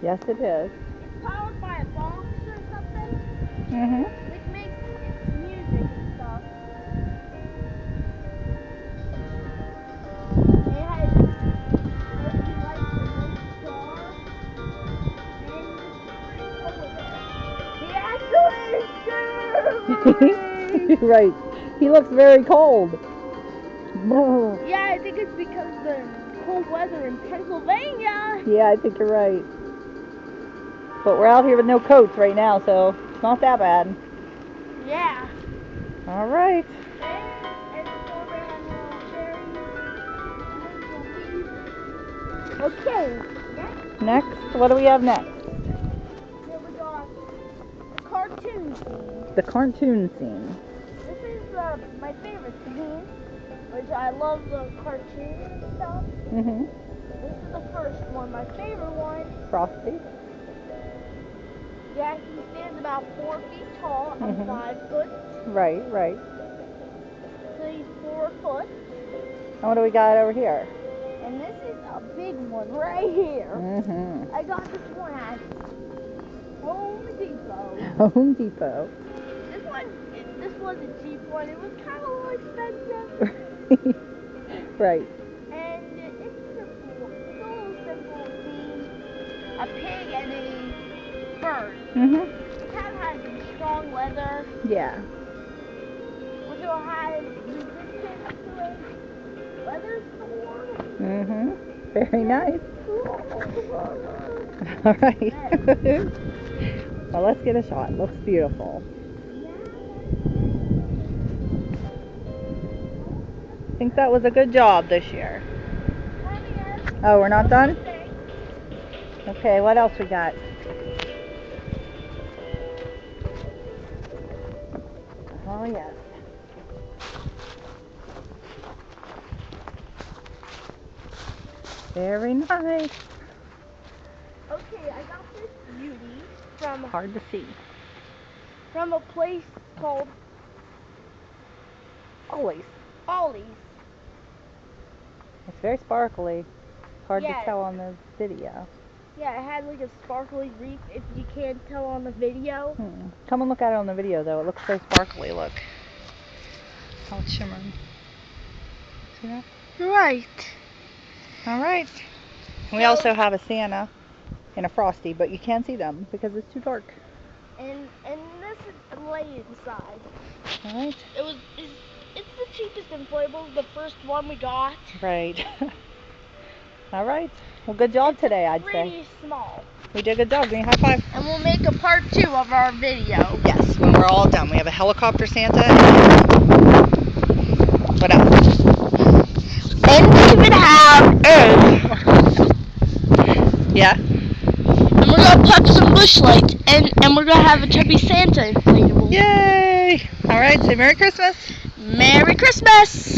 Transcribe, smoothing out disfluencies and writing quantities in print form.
Yes, it is. It's powered by a box or something. Mhm. Which makes its music and stuff. It has LED lights and nice star. And the story over there. The actual You're right. He looks very cold. Yeah, I think it's because of the cold weather in Pennsylvania. Yeah, I think you're right. But we're out here with no coats right now, so it's not that bad. Yeah. All right. And the strawberry has little berries. Okay. Next, what do we have next? Here we got the cartoon scene. The cartoon scene. This is my favorite scene, which I love the cartoon and stuff. Mhm. This is the first one, my favorite one. Frosty. Yeah, he stands about 4 feet tall. I'm 5 foot. Right, right. So he's 4 foot. And what do we got over here? And this is a big one right here. Mhm. I got this one at Home Depot. Home Depot. This was a cheap one. It was kind of a little expensive. Right. And it's simple. It's a little simple scene. A pig and a bird. Mhm. It kind of has some strong leather, Yeah. which will have resistance to a weather storm. Mhm. Very nice. Cool. All right. Well, let's get a shot. Looks beautiful. I think that was a good job this year. Oh, we're not done? Okay, what else we got? Oh, yes. Very nice. Okay, I got this beauty Hard to see. from a place called Always. Ollie's. It's very sparkly. Hard Yeah. to tell on the video. Yeah, it had like a sparkly reef if you can't tell on the video. Come and look at it on the video, though. It looks so sparkly. Look. How it's shimmering. See that? Right. All right. We also have a Santa and a Frosty, but you can't see them because it's too dark. And this is the lay inside. All right. It's the cheapest inflatable, the first one we got. Right. All right. Well, good job today, I'd say. Pretty small. We did a good job. Give me a high five. And we'll make a part 2 of our video. Yes, when we're all done. We have a helicopter Santa. What else? And we even have Yeah? And we're going to put some bush lights. And we're going to have a chubby Santa inflatable. Yay! All right, say Merry Christmas. Merry Christmas!